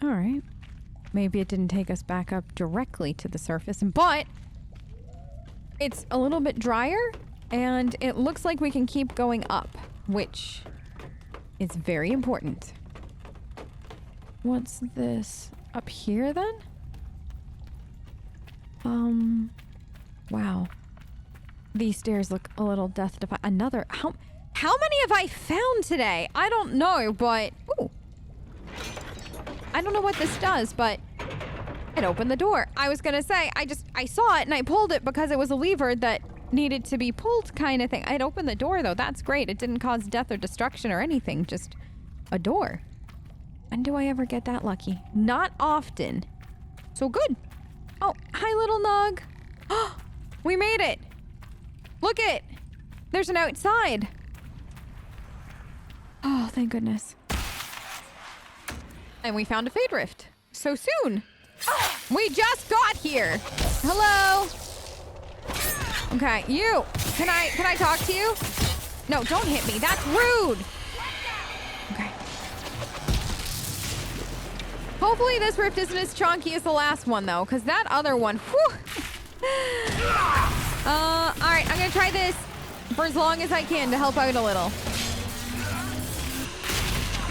Alright. Maybe it didn't take us back up directly to the surface, but it's a little bit drier, and it looks like we can keep going up, which is very important. What's this? Up here, then? Wow. These stairs look a little death-defying. Another... How many have I found today? I don't know, but... Ooh. I don't know what this does, but it opened the door. I was gonna say, I saw it and I pulled it because it was a lever that needed to be pulled kind of thing. It opened the door, though. That's great. It didn't cause death or destruction or anything. Just a door. When do I ever get that lucky? Not often. So good. Oh, hi, little Nug. We made it. Look it. There's an outside. Oh, thank goodness. And we found a Fade Rift. So soon. We just got here. Hello. Okay, you. Can I talk to you? No, don't hit me. That's rude. Okay. Hopefully this rift isn't as chunky as the last one, though, because that other one, whew. Alright, I'm gonna try this for as long as I can to help out a little.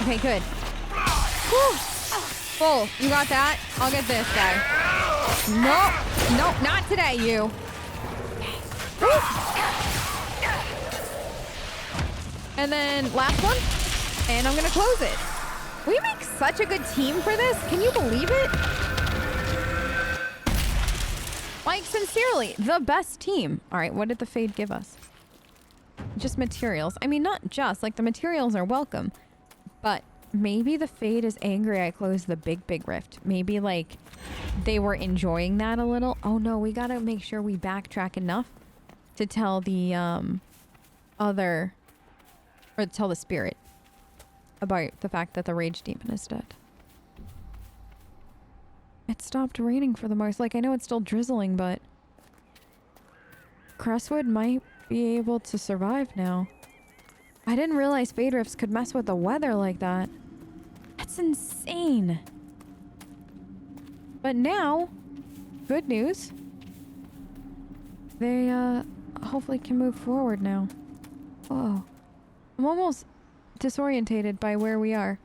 Okay, good. Whew. Full. You got that? I'll get this guy. Nope, not today, you. Woo. And then last one. And I'm gonna close it. We make such a good team for this. Can you believe it? Like, sincerely, the best team. All right, what did the Fade give us? Just materials. I mean, not just. Like, the materials are welcome. But maybe the Fade is angry I closed the big rift. Maybe, like, they were enjoying that a little. Oh, no, we gotta make sure we backtrack enough to tell the, tell the spirit about the fact that the Rage Demon is dead. It stopped raining for the most. Like, I know it's still drizzling, but Crestwood might be able to survive now. I didn't realize Fade Rifts could mess with the weather like that. That's insane. But now, good news. They, hopefully can move forward now. Whoa. I'm almost disorientated by where we are,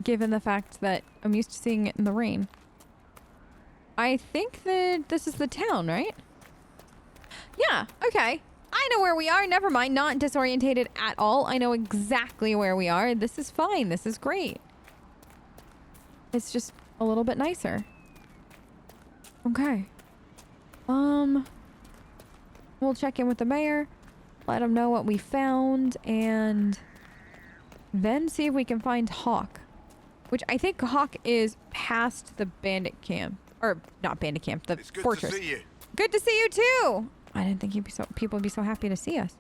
given the fact that I'm used to seeing it in the rain. I think that this is the town, right? Yeah, okay. I know where we are. Never mind. Not disorientated at all. I know exactly where we are. This is fine. This is great. It's just a little bit nicer. Okay. We'll check in with the mayor, let him know what we found, and then see if we can find Hawk. Which I think Hawk is past the bandit camp. Or, not bandit camp, the fortress. Good to see you. Good to see you too! I didn't think people would be so happy to see us.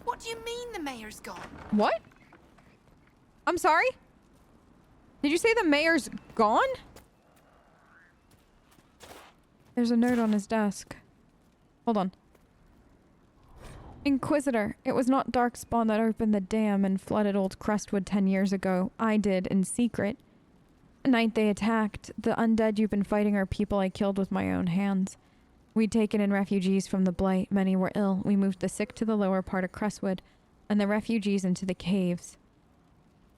What do you mean the mayor's gone? What? I'm sorry? Did you say the mayor's gone? There's a note on his desk. Hold on. Inquisitor, it was not Darkspawn that opened the dam and flooded Old Crestwood 10 years ago. I did, in secret. The night they attacked, the undead you've been fighting are people I killed with my own hands. We'd taken in refugees from the Blight. Many were ill. We moved the sick to the lower part of Crestwood, and the refugees into the caves.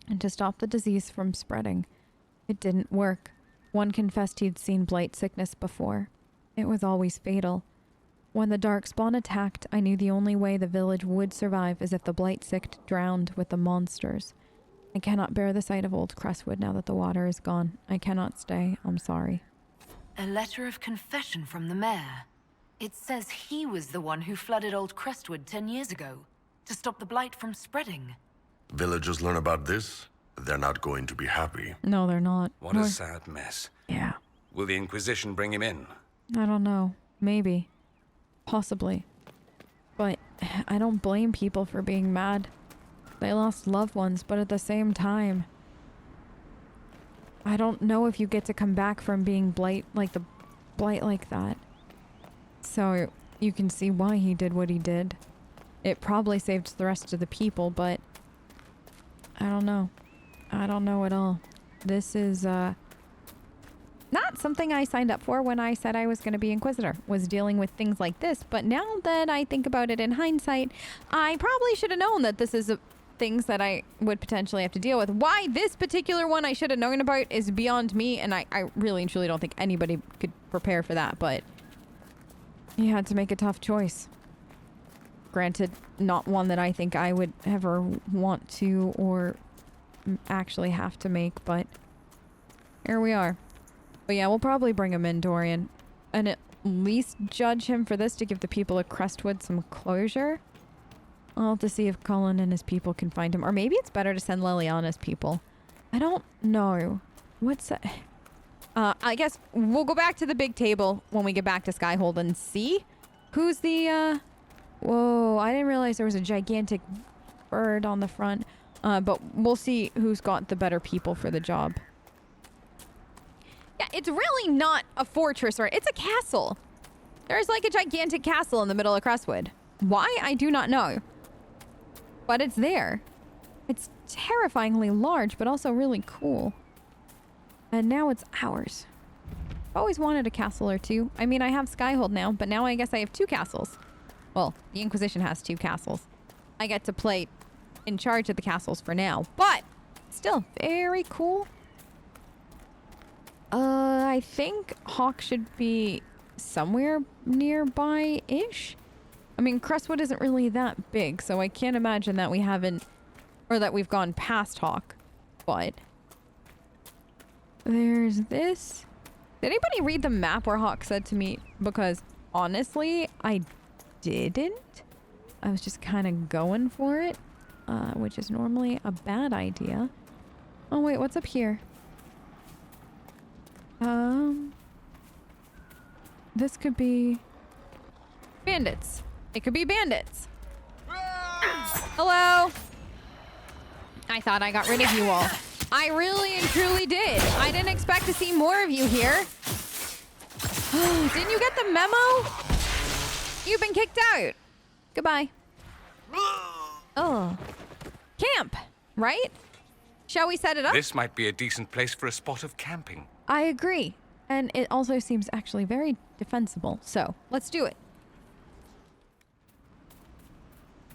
And to stop the disease from spreading. It didn't work. One confessed he'd seen Blight sickness before. It was always fatal. When the Darkspawn attacked, I knew the only way the village would survive is if the Blight sick drowned with the monsters. I cannot bear the sight of Old Crestwood now that the water is gone. I cannot stay. I'm sorry. A letter of confession from the mayor. It says he was the one who flooded Old Crestwood 10 years ago to stop the Blight from spreading. Villagers learn about this, they're not going to be happy. No, they're not. What a sad mess. Yeah. Will the Inquisition bring him in? I don't know. Maybe. Possibly. But I don't blame people for being mad. They lost loved ones, but at the same time, I don't know if you get to come back from being blight like that. So you can see why he did what he did. It probably saved the rest of the people, but I don't know. I don't know at all. This is It's something I signed up for when I said I was going to be Inquisitor, was dealing with things like this. But now that I think about it in hindsight, I probably should have known that this is things that I would potentially have to deal with. Why this particular one I should have known about is beyond me, and I really and truly don't think anybody could prepare for that, but you had to make a tough choice. Granted, not one that I think I would ever want to or actually have to make, but here we are. But yeah, we'll probably bring him in, Dorian, and at least judge him for this to give the people of Crestwood some closure. I'll have to see if Cullen and his people can find him, or maybe it's better to send Liliana's people. I don't know. What's that? I guess we'll go back to the big table when we get back to Skyhold and see who's the, whoa, I didn't realize there was a gigantic bird on the front. But we'll see who's got the better people for the job. Yeah, it's really not a fortress, right? It's a castle. There's like a gigantic castle in the middle of Crestwood. Why? I do not know. But it's there. It's terrifyingly large, but also really cool. And now it's ours. I've always wanted a castle or two. I mean, I have Skyhold now, but now I guess I have 2 castles. Well, the Inquisition has 2 castles. I get to play in charge of the castles for now, but still very cool. I think Hawk should be somewhere nearby-ish. I mean, Crestwood isn't really that big, so I can't imagine that we haven't, or that we've gone past Hawk, but there's this. Did anybody read the map where Hawk said to me? Because honestly, I didn't. I was just kind of going for it, which is normally a bad idea. Oh wait, what's up here? This could be bandits. It could be bandits. Hello. I thought I got rid of you all. I really and truly did. I didn't expect to see more of you here. Didn't you get the memo? You've been kicked out. Goodbye. Oh. Camp, right? Shall we set it up? This might be a decent place for a spot of camping. I agree. And it also seems actually very defensible. So, let's do it.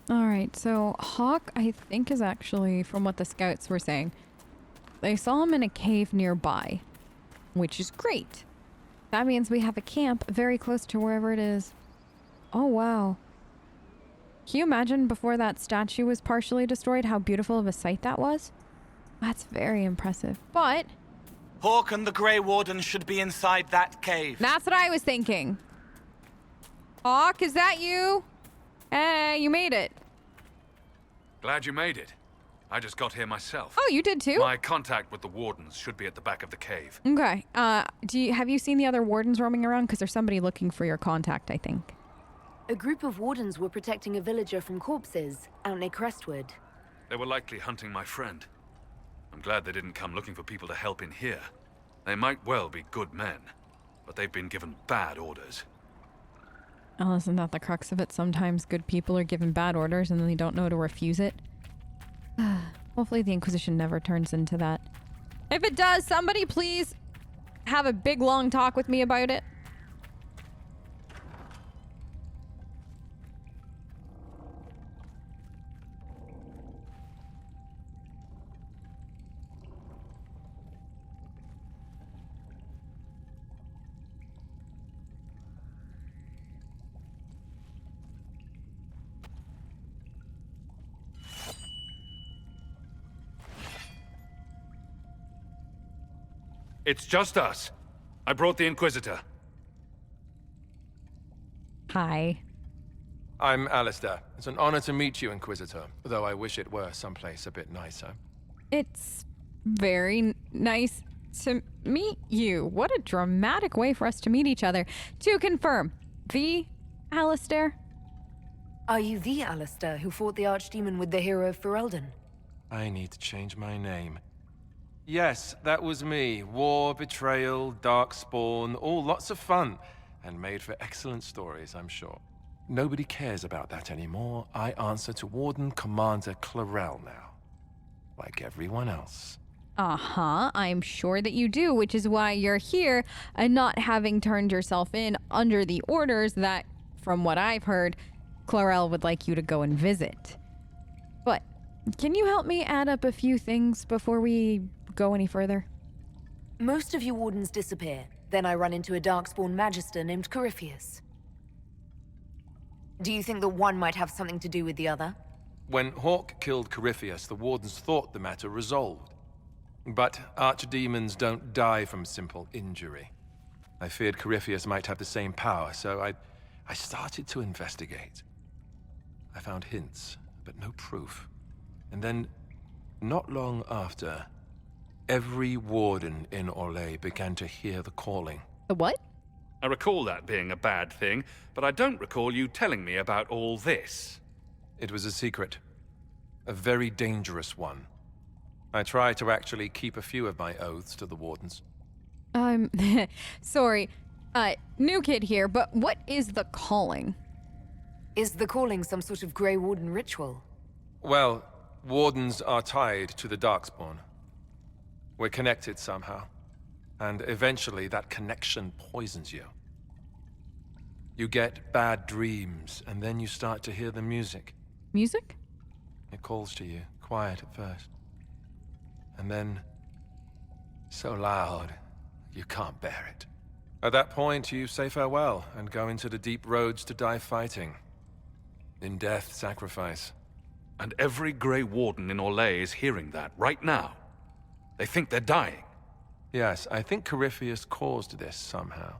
Alright, so Hawk, I think, is actually, from what the scouts were saying, they saw him in a cave nearby, which is great. That means we have a camp very close to wherever it is. Oh, wow. Can you imagine before that statue was partially destroyed how beautiful of a sight that was? That's very impressive. But Hawk and the Grey Warden should be inside that cave. that's what I was thinking. Hawk, is that you? Hey, you made it. Glad you made it. I just got here myself. Oh, you did too? My contact with the Wardens should be at the back of the cave. Okay. Have you seen the other Wardens roaming around? Because there's somebody looking for your contact, I think. A group of Wardens were protecting a villager from corpses out near Crestwood. They were likely hunting my friend. I'm glad they didn't come looking for people to help in here. They might well be good men, but they've been given bad orders. Oh, isn't that the crux of it? Sometimes good people are given bad orders and then they don't know to refuse it. Hopefully the Inquisition never turns into that. If it does, somebody please have a big long talk with me about it. It's just us. I brought the Inquisitor. Hi. I'm Alistair. It's an honor to meet you, Inquisitor, though I wish it were someplace a bit nicer. It's very nice to meet you. What a dramatic way for us to meet each other. To confirm, the Alistair? Are you the Alistair who fought the Archdemon with the hero of Ferelden? I need to change my name. Yes, that was me. War, betrayal, darkspawn, all lots of fun. And made for excellent stories, I'm sure. Nobody cares about that anymore. I answer to Warden Commander Clarel now. Like everyone else. Uh-huh, I'm sure that you do, which is why you're here and not having turned yourself in under the orders that, from what I've heard, Clarel would like you to go and visit. But can you help me add up a few things before we go any further? Most of you wardens disappear. Then I run into a Darkspawn Magister named Corypheus. Do you think that one might have something to do with the other? When Hawk killed Corypheus, the Wardens thought the matter resolved. But archdemons don't die from simple injury. I feared Corypheus might have the same power, so I started to investigate. I found hints, but no proof. And then, not long after, every Warden in Orlais began to hear the calling. The what? I recall that being a bad thing, but I don't recall you telling me about all this. It was a secret. A very dangerous one. I try to actually keep a few of my oaths to the Wardens. Sorry. New kid here, but what is the calling? Is the calling some sort of Grey Warden ritual? Well, Wardens are tied to the Darkspawn. We're connected somehow. And eventually that connection poisons you. You get bad dreams, and then you start to hear the music. Music? It calls to you, quiet at first. And then, so loud, you can't bear it. At that point, you say farewell and go into the deep roads to die fighting. In death, sacrifice. And every Grey Warden in Orlais is hearing that right now. They think they're dying. Yes, I think Corypheus caused this somehow.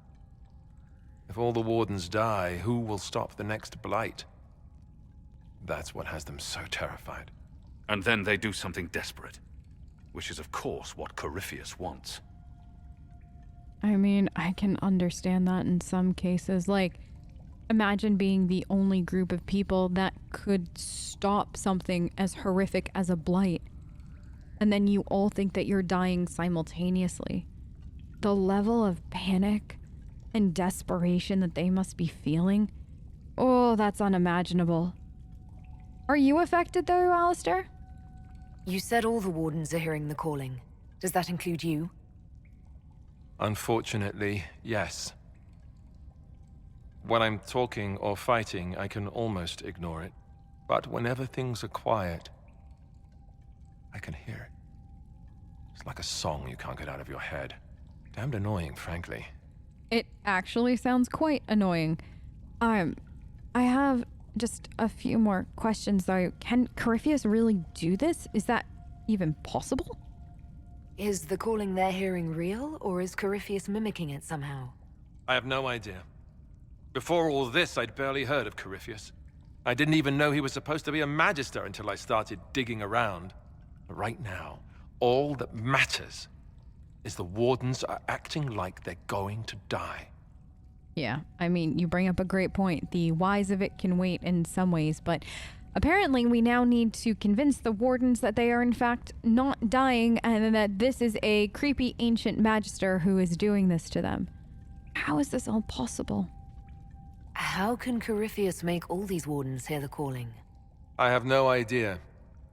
If all the Wardens die, who will stop the next blight? That's what has them so terrified. And then they do something desperate. Which is, of course, what Corypheus wants. I mean, I can understand that in some cases. Like, imagine being the only group of people that could stop something as horrific as a blight. And then you all think that you're dying simultaneously. The level of panic and desperation that they must be feeling. Oh, that's unimaginable. Are you affected though, Alistair? You said all the Wardens are hearing the calling. Does that include you? Unfortunately, yes. When I'm talking or fighting, I can almost ignore it. But whenever things are quiet, I can hear it. It's like a song you can't get out of your head. Damned annoying, frankly. It actually sounds quite annoying. I have just a few more questions though. Can Corypheus really do this? Is that even possible? Is the calling they're hearing real, or is Corypheus mimicking it somehow? I have no idea. Before all this, I'd barely heard of Corypheus. I didn't even know he was supposed to be a Magister until I started digging around. But right now, all that matters is the Wardens are acting like they're going to die. Yeah, I mean, you bring up a great point. The whys of it can wait in some ways, but apparently we now need to convince the Wardens that they are in fact not dying and that this is a creepy ancient Magister who is doing this to them. How is this all possible? How can Corypheus make all these Wardens hear the calling? I have no idea.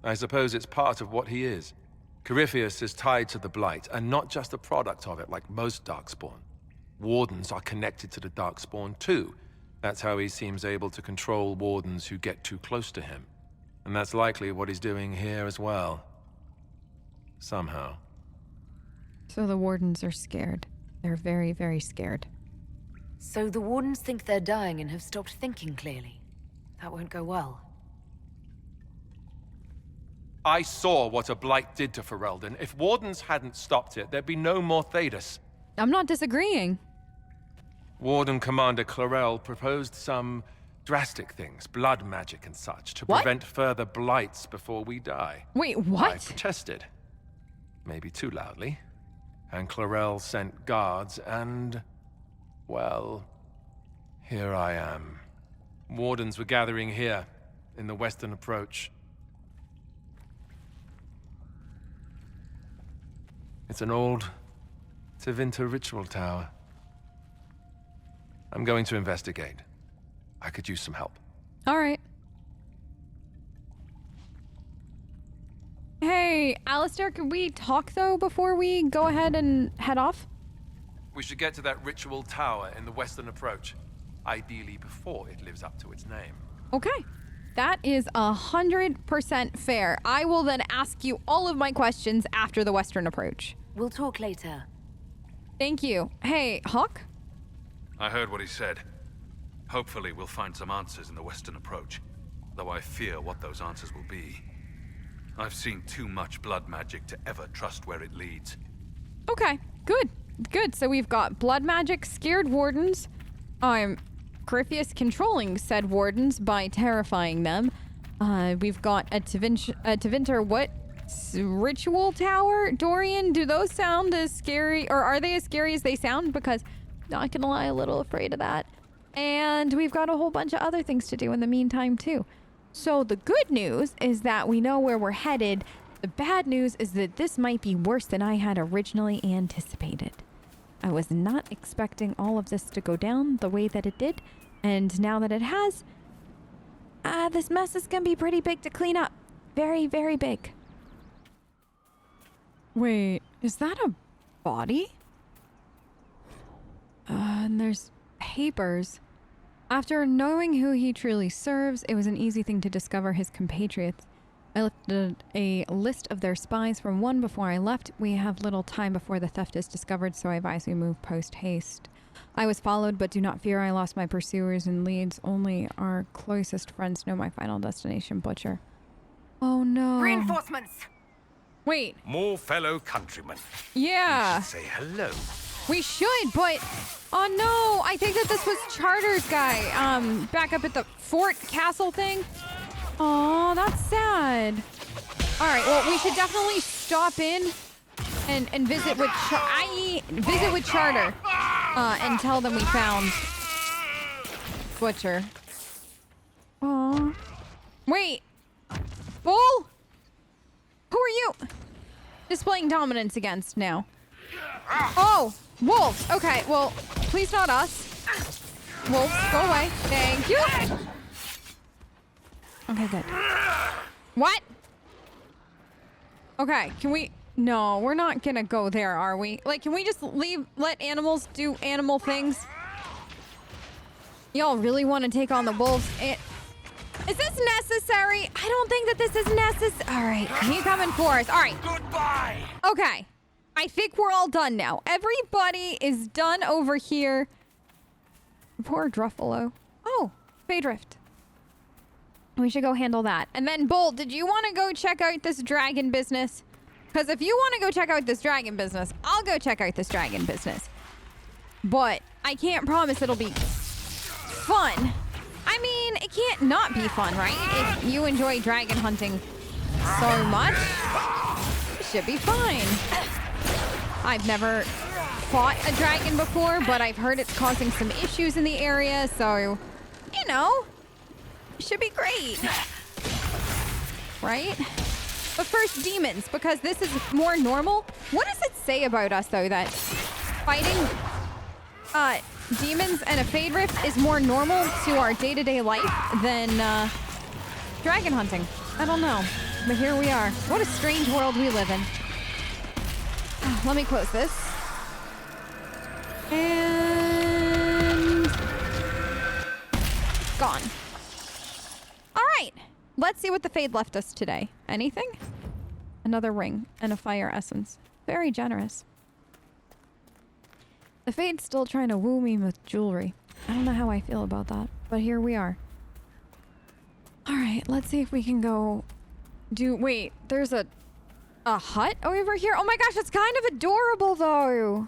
I suppose it's part of what he is. Corypheus is tied to the Blight, and not just a product of it like most Darkspawn. Wardens are connected to the Darkspawn too. That's how he seems able to control Wardens who get too close to him. And that's likely what he's doing here as well. Somehow. So the Wardens are scared. They're very, very scared. So the Wardens think they're dying and have stopped thinking clearly. That won't go well. I saw what a Blight did to Ferelden. If Wardens hadn't stopped it, there'd be no more Thedas. I'm not disagreeing. Warden Commander Clarel proposed some drastic things, blood magic and such, to What? prevent further blights before we die. Wait, I what? protested. Maybe too loudly. And Clarel sent guards and... well, here I am. Wardens were gathering here, in the western approach. It's an old Tevinter ritual tower. I'm going to investigate. I could use some help. All right. Hey, Alistair, can we talk though before we go ahead and head off? We should get to that ritual tower in the western approach. Ideally before it lives up to its name. Okay. That is 100% fair. I will then ask you all of my questions after the western approach. We'll talk later. Thank you. Hey, Hawk? I heard what he said. Hopefully we'll find some answers in the western approach, though I fear what those answers will be. I've seen too much blood magic to ever trust where it leads. Okay, good. Good. So we've got blood magic, scared wardens. Gryphius controlling said wardens by terrifying them. We've got a Tevinter ritual tower? Dorian, do those sound as scary, or are they as scary as they sound? Because, not gonna lie, a little afraid of that. And we've got a whole bunch of other things to do in the meantime, too. So the good news is that we know where we're headed. The bad news is that this might be worse than I had originally anticipated. I was not expecting all of this to go down the way that it did. And now that it has, this mess is gonna be pretty big to clean up. Very, very big. Wait, is that a body? And there's papers. After knowing who he truly serves, it was an easy thing to discover his compatriots. I lifted a list of their spies from one before I left. We have little time before the theft is discovered, so I advise we move post-haste. I was followed, but do not fear, I lost my pursuers and leads. Only our closest friends know my final destination, Butcher. Oh no. Reinforcements! Wait. More fellow countrymen. Yeah. We should say hello. We should, but... Oh no, I think that this was Charter's guy, back up at the fort castle thing. Oh, that's sad. All right, well, we should definitely stop in and visit with visit with Charter, and tell them we found Butcher. Oh, wait, Bull, who are you displaying dominance against now? Oh, wolves. Okay, well, please not us. Wolves, go away. Thank you. Okay, good. What? Okay, can we... No, we're not gonna go there, are we? Like, can we just let animals do animal things? Y'all really want to take on the wolves? Is this necessary? I don't think that this is necessary. All right, he's coming for us. All right. Goodbye! Okay. I think we're all done now. Everybody is done over here. Poor Druffalo. Oh, Faydrift. We should go handle that. And then, Bull, did you want to go check out this dragon business? Because if you want to go check out this dragon business, I'll go check out this dragon business. But I can't promise it'll be fun. I mean, it can't not be fun, right? If you enjoy dragon hunting so much, it should be fine. I've never fought a dragon before, but I've heard it's causing some issues in the area, so, you know, it should be great. Right? But first, demons, because this is more normal. What does it say about us, though, that fighting demons and a Faydrift is more normal to our day-to-day life than dragon hunting? I don't know, but here we are. What a strange world we live in. Let me close this. And... gone. All right. Let's see what the Fade left us today. Anything? Another ring and a fire essence. Very generous. The Fade's still trying to woo me with jewelry. I don't know how I feel about that, but here we are. All right, let's see if we can go do... Wait, there's a hut over here? Oh my gosh, it's kind of adorable, though.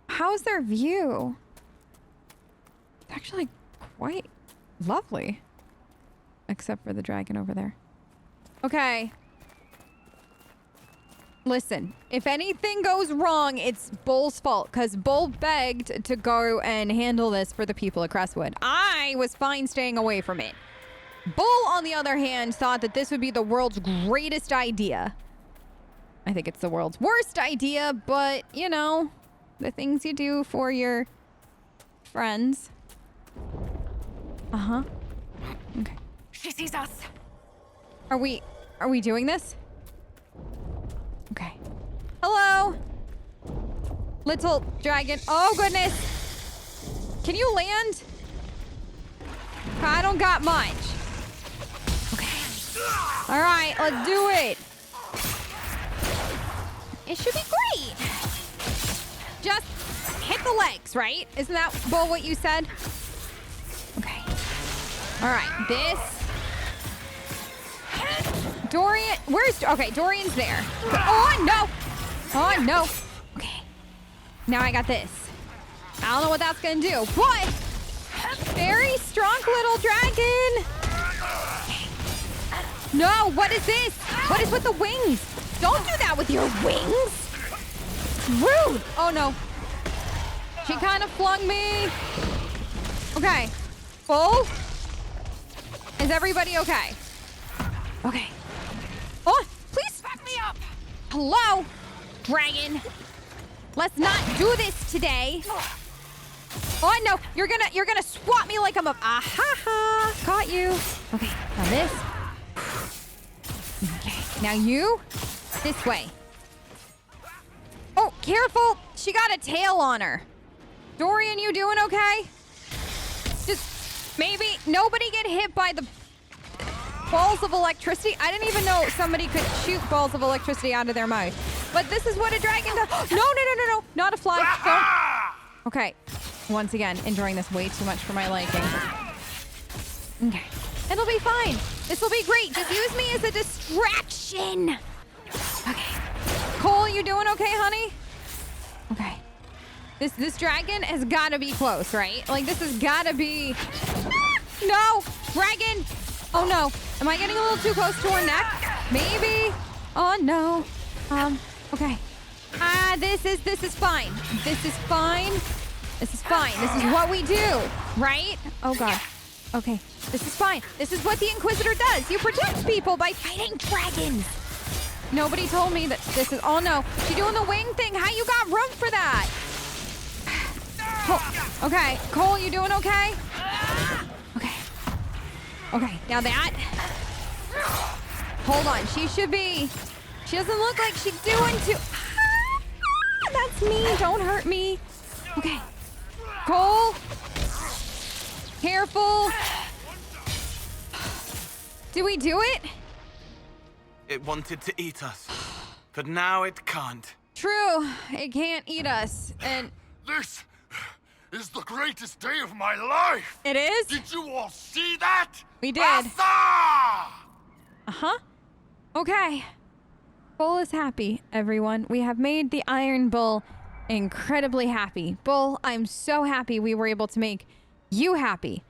How's their view? It's actually quite lovely. Except for the dragon over there. Okay. Listen, if anything goes wrong, it's Bull's fault, because Bull begged to go and handle this for the people of Crestwood. I was fine staying away from it. Bull, on the other hand, thought that this would be the world's greatest idea. I think it's the world's worst idea, but, you know, the things you do for your friends. Uh-huh. Okay. She sees us. Are we doing this? Okay. Hello? Little dragon. Oh, goodness. Can you land? I don't got much. Okay. All right, let's do it. It should be great. Just hit the legs, right? Isn't that, Bull, what you said? Okay. All right, this. Dorian, okay, Dorian's there. Oh, no. Oh, no. Okay. Now I got this. I don't know what that's gonna do, but very strong little dragon. No, what is this? What is with the wings? Don't do that with your wings. It's rude. Oh, no. She kind of flung me. Okay. Bull? Is everybody okay? Okay. Oh, please back me up. Hello, dragon. Let's not do this today. Oh no, you're gonna swat me like I'm a ha. Caught you. Okay, now this. Okay, now you. This way. Oh, careful. She got a tail on her. Dorian, you doing okay? Just maybe nobody get hit by the balls of electricity. I didn't even know somebody could shoot balls of electricity out of their mouth. But this is what a dragon does. No. Not a fly. Don't. Okay. Once again, enjoying this way too much for my liking. Okay. It'll be fine. This will be great. Just use me as a distraction. Okay. Cole, you doing okay, honey? Okay. This dragon has got to be close, right? Like, this has got to be... No! Dragon! Oh, no. Am I getting a little too close to her neck? Maybe. Oh, no. Okay. This is fine. This is fine. This is fine. This is what we do, right? Oh, God. Okay. This is fine. This is what the Inquisitor does. You protect people by fighting dragons. Nobody told me that this is... Oh, no. She doing the wing thing. How you got room for that? Oh, okay. Cole, you doing okay? Okay. Okay. Now that... Hold on. She should be... She doesn't look like she's doing too... That's me. Don't hurt me. Okay. Cole. Careful. Did we do it? It wanted to eat us, but now it can't. True. It can't eat us. And This is the greatest day of my life! it is? Did you all see that? We did. Huzzah! Uh-huh. Okay. Bull is happy, everyone. We have made the Iron Bull incredibly happy. Bull, I'm so happy we were able to make you happy.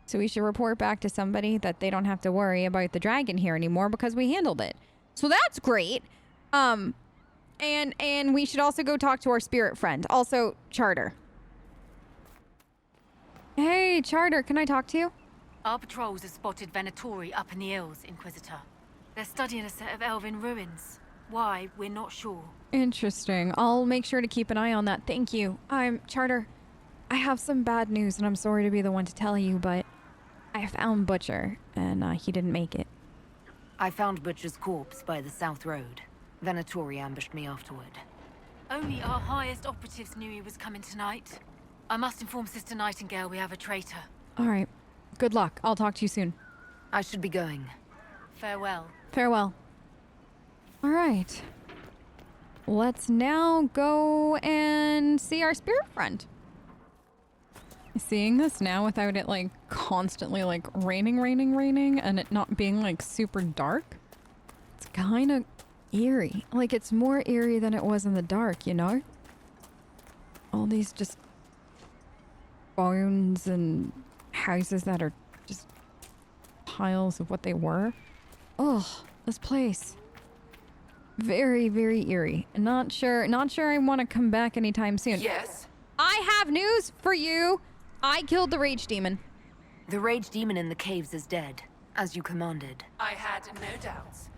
So we should report back to somebody that they don't have to worry about the dragon here anymore because we handled it. So that's great. And we should also go talk to our spirit friend. Also, Charter. Hey, Charter, can I talk to you? Our patrols have spotted Venatori up in the hills, Inquisitor. They're studying a set of elven ruins. Why, we're not sure. Interesting. I'll make sure to keep an eye on that. Thank you. Charter, I have some bad news, and I'm sorry to be the one to tell you, but I found Butcher, and he didn't make it. I found Butcher's corpse by the South Road. Venatori ambushed me afterward. Only our highest operatives knew he was coming tonight. I must inform Sister Nightingale we have a traitor. All right. Good luck. I'll talk to you soon. I should be going. Farewell. Farewell. All right. Let's now go and see our spirit friend. Seeing this now without it like constantly like raining and it not being like super dark, it's kind of eerie. Like it's more eerie than it was in the dark, you know? All these just bones and houses that are just piles of what they were. Oh, this place. Very, very eerie. Not sure I want to come back anytime soon. Yes? I have news for you. I killed the rage demon. The rage demon in the caves is dead, as you commanded. I had no doubts.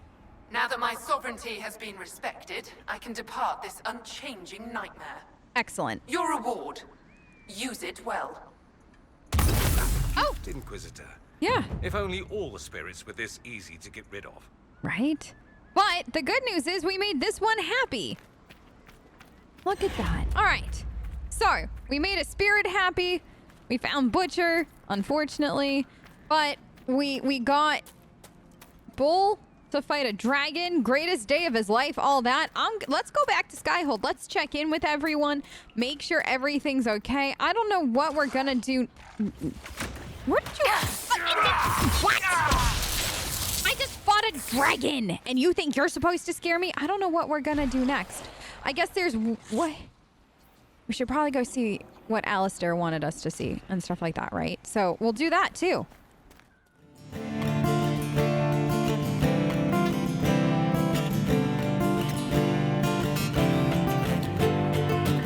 Now that my sovereignty has been respected, I can depart this unchanging nightmare. Excellent. Your reward. Use it well. Oh! Inquisitor. Yeah. If only all the spirits were this easy to get rid of. Right? But the good news is we made this one happy. Look at that. All right. So we made a spirit happy. We found Butcher, unfortunately, but we got Bull to fight a dragon. Greatest day of his life, all that. Let's go back to Skyhold. Let's check in with everyone. Make sure everything's okay. I don't know what we're gonna do. What did you... What? I just fought a dragon, and you think you're supposed to scare me? I don't know what we're gonna do next. I guess there's... What? We should probably go see what Alistair wanted us to see and stuff like that, right? So we'll do that, too.